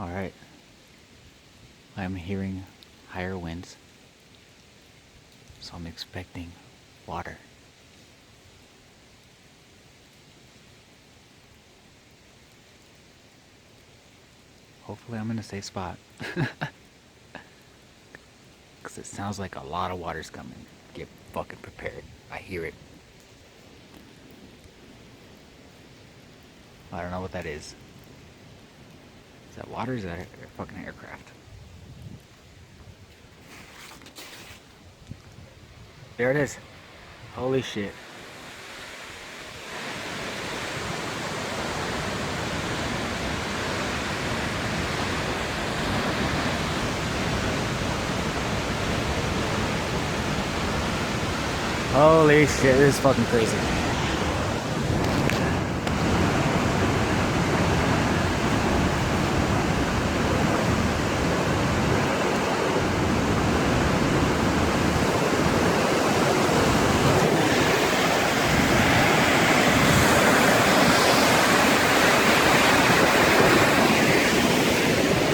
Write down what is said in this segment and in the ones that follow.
Alright. I'm hearing higher winds. So I'm expecting water. Hopefully I'm in a safe spot. Because it sounds like a lot of water's coming. Get fucking prepared. I hear it. I don't know what that is. Is that water or is that a fucking aircraft? There it is. Holy shit. Holy shit, this is fucking crazy.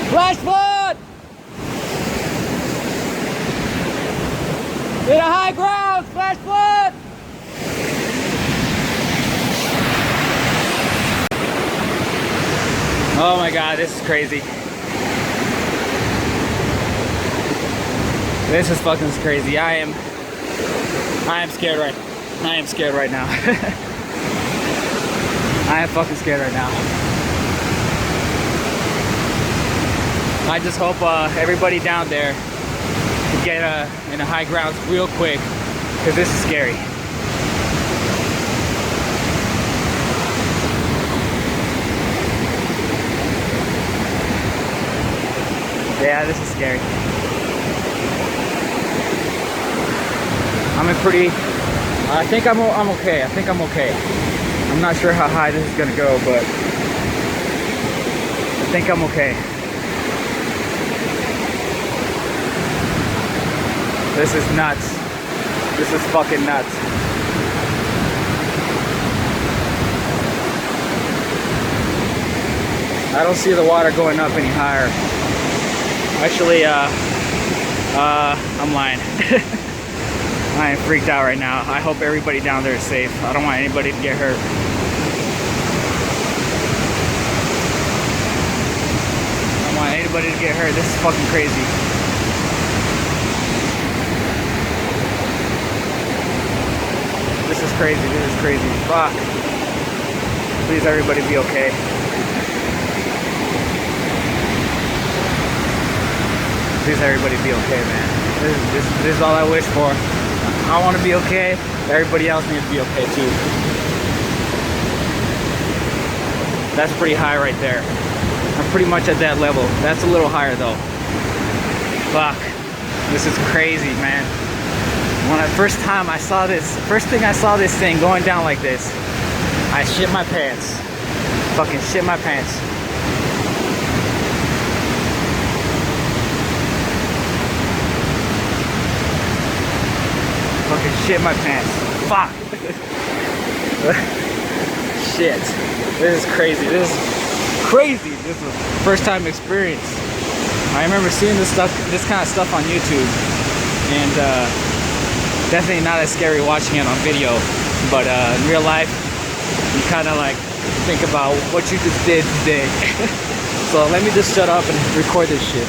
Flash flood! In a high ground, flash flood! Oh my god, this is crazy. This is fucking crazy. I am scared right now. I am scared right now. I am fucking scared right now. I just hope everybody down there can get in a high grounds real quick, because this is scary. Yeah, this is scary. I'm in pretty. I think I'm okay. I think I'm okay. I'm not sure how high this is gonna go, but I think I'm okay. This is nuts. This is fucking nuts. I don't see the water going up any higher. Actually, I'm lying. I am freaked out right now. I hope everybody down there is safe. I don't want anybody to get hurt. I don't want anybody to get hurt. This is fucking crazy. This is crazy. This is crazy. Fuck. Please, everybody be okay. Please, everybody be okay, man. This is all I wish for. I want to be okay. Everybody else needs to be okay too. That's pretty high right there. I'm pretty much at that level. That's a little higher though. Fuck. This is crazy, man. When the first time I saw this, first thing I saw this thing going down like this, I shit my pants. Fucking shit my pants. Fucking shit my pants. Fuck. Shit. This is crazy. This is crazy. This is a first time experience. I remember seeing this kind of stuff on YouTube, and definitely not as scary watching it on video, but in real life, you kind of like think about what you just did today. So let me just shut up and record this shit.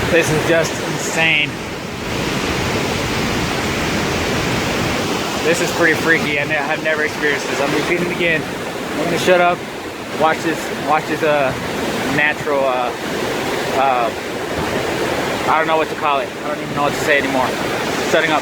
This is just insane. This is pretty freaky. I've never experienced this. I'm repeating it again. I'm gonna shut up. Watch this natural. I don't know what to call it. I don't even know what to say anymore. Shutting up.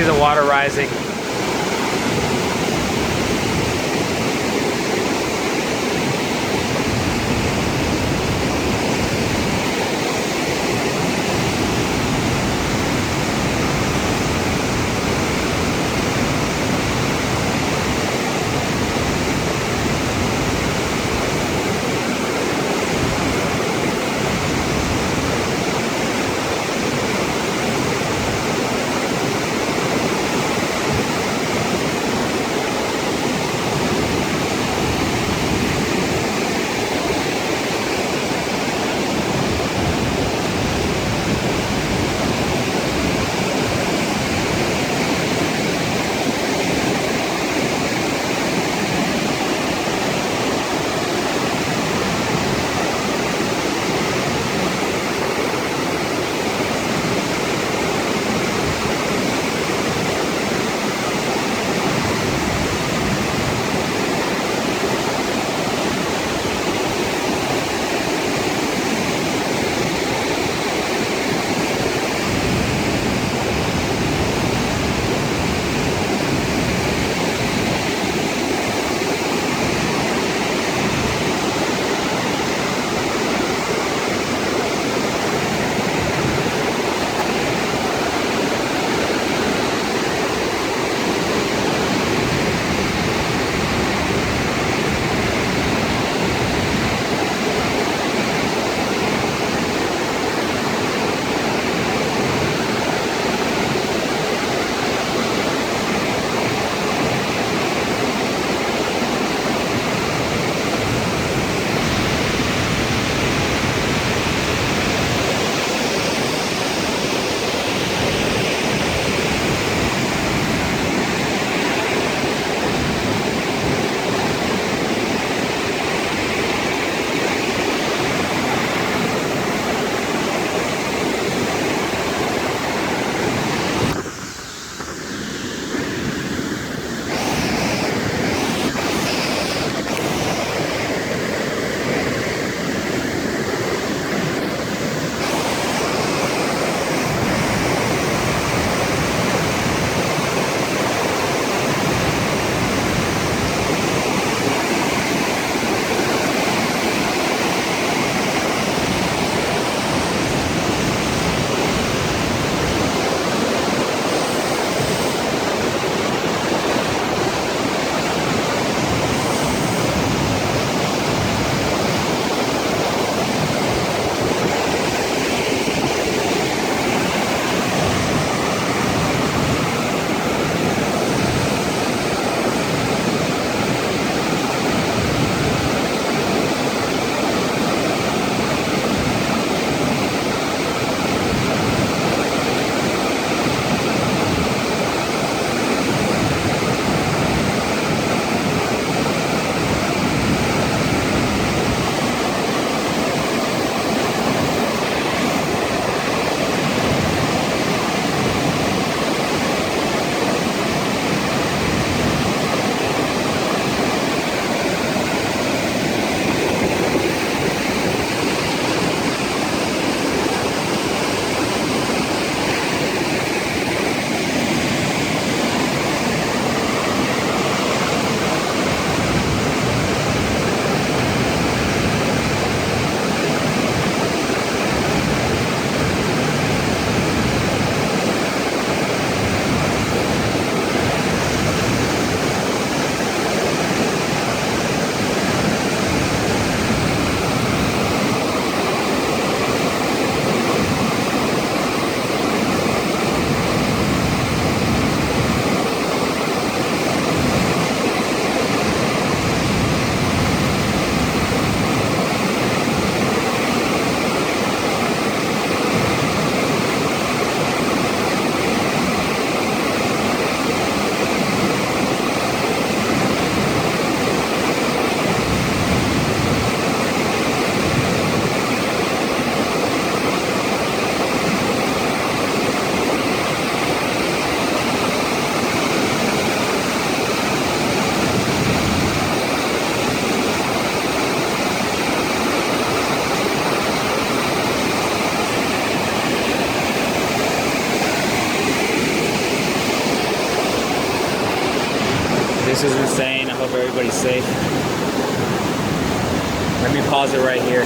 see the water rising. This is insane. I hope everybody's safe. Let me pause it right here.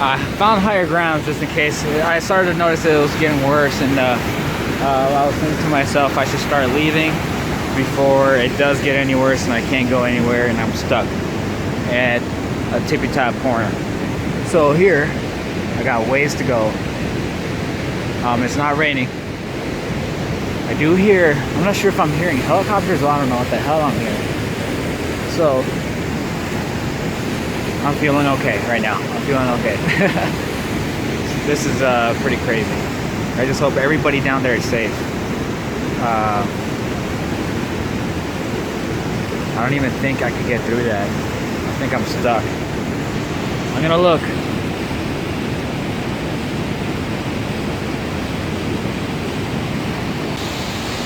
I found higher ground just in case. I started to notice that it was getting worse, and I was thinking to myself I should start leaving before it does get any worse and I can't go anywhere and I'm stuck at a tippy top corner. So here I got ways to go. It's not raining. I do hear, I'm not sure if I'm hearing helicopters, well, I don't know what the hell I'm hearing. So I'm feeling okay right now. I'm feeling okay. This is pretty crazy. I just hope everybody down there is safe. I don't even think I could get through that. I think I'm stuck. I'm gonna look.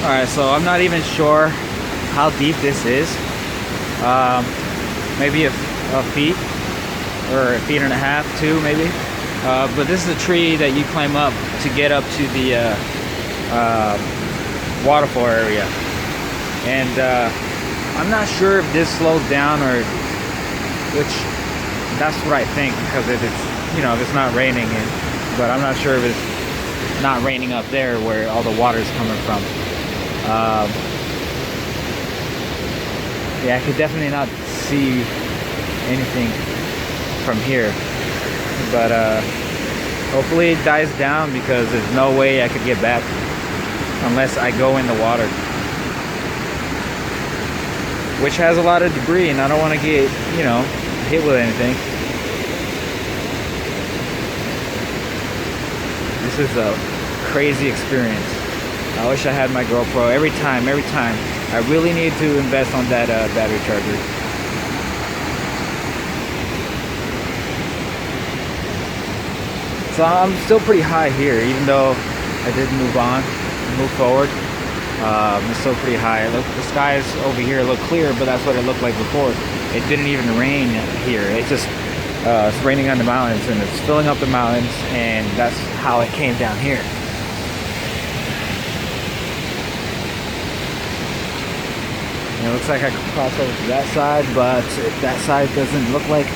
Alright, so I'm not even sure how deep this is. Maybe a feet, or a feet and a half, two maybe. But this is a tree that you climb up to get up to the waterfall area. And I'm not sure if this slows down, or which that's what I think, because if it's, you know, if it's not raining, but I'm not sure if it's not raining up there where all the water is coming from. Yeah, I could definitely not see anything from here, but hopefully it dies down, because there's no way I could get back unless I go in the water, which has a lot of debris, and I don't want to get, you know, hit with anything. This is a crazy experience. I wish I had my GoPro. Every time I really need to invest on that battery charger. So I'm still pretty high here, even though I did move forward. It's still pretty high. Look, the skies over here look clear, but that's what it looked like before. It didn't even rain here. It just it's raining on the mountains, and it's filling up the mountains, and that's how it came down here. And it looks like I could cross over to that side, but that side doesn't look like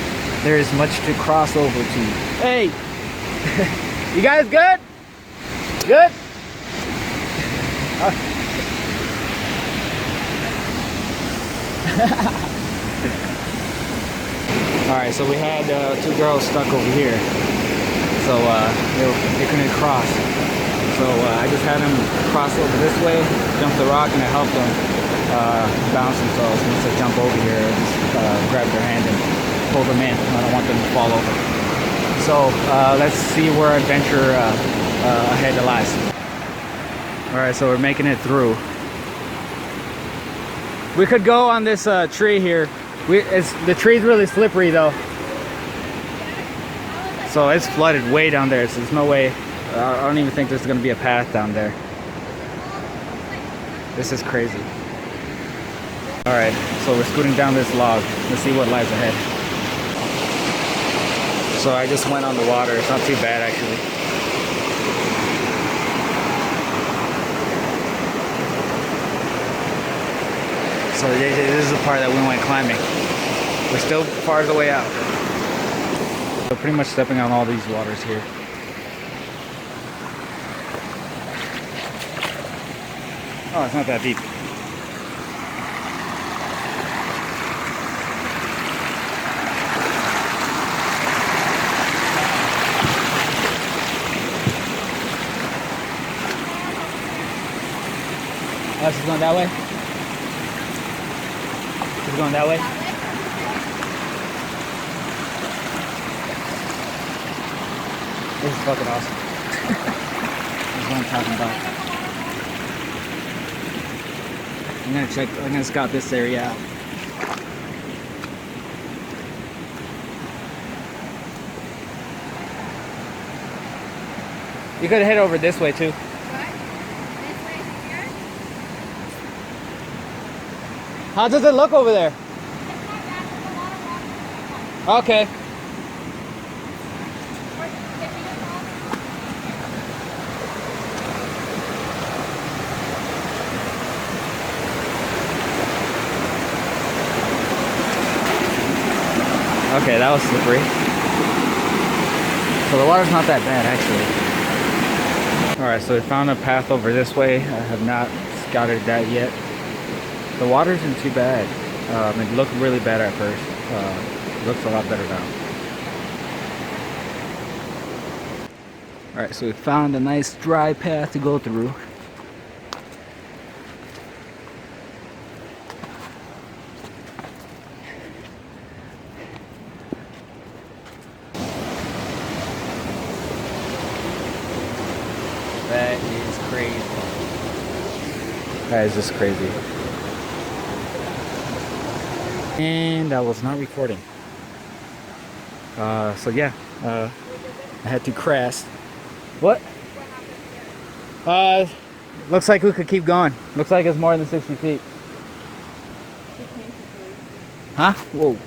there is much to cross over to. Hey! You guys good? Good? Alright, so we had two girls stuck over here. So they couldn't cross. So I just had them cross over this way, jump the rock, and I helped them. bounce themselves. Once they jump over here, just grab their hand and pull them in. I don't want them to fall over. So let's see where our adventure ahead lies. All right, so we're making it through. We could go on this tree here. The tree's really slippery though. So it's flooded way down there, so there's no way. I don't even think there's gonna be a path down there. This is crazy. All right, so we're scooting down this log. Let's see what lies ahead. So I just went on the water. It's not too bad actually. So this is the part that we went climbing. We're still far the way out. We're pretty much stepping on all these waters here. Oh, it's not that deep. Oh, she's going that way? She's going that way? This is fucking awesome. This is what I'm talking about. I'm gonna scout this area out. You could head over this way too. What? This way here? How does it look over there? It's not bad. There's a lot of water. Okay. Okay, that was slippery. So the water's not that bad actually. Alright, so we found a path over this way. I have not scouted that yet. The water isn't too bad. It looked really bad at first. It looks a lot better now. Alright, so we found a nice dry path to go through. That is crazy. That is just crazy. And I was not recording. So yeah, I had to crash. What? Looks like we could keep going. Looks like it's more than 60 feet. Huh? Whoa.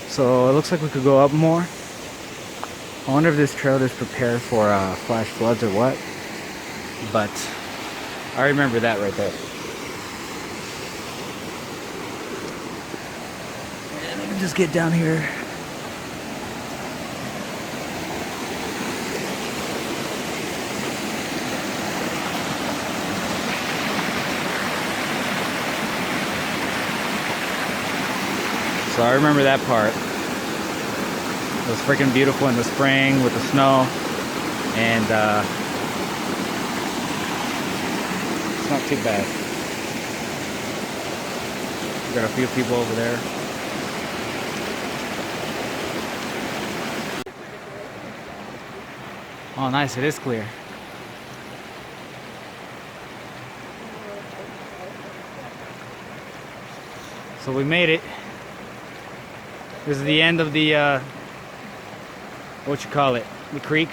So it looks like we could go up more. I wonder if this trail is prepared for flash floods or what. But I remember that right there. And let me just get down here. So I remember that part. It was freaking beautiful in the spring with the snow, and it's not too bad. Got a few people over there. Oh nice, it is clear. So we made it. This is the end of the, what you call it? The creek?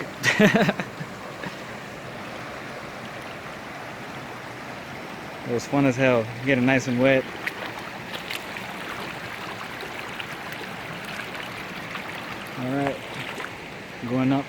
It was fun as hell. Getting nice and wet. Alright. Going up.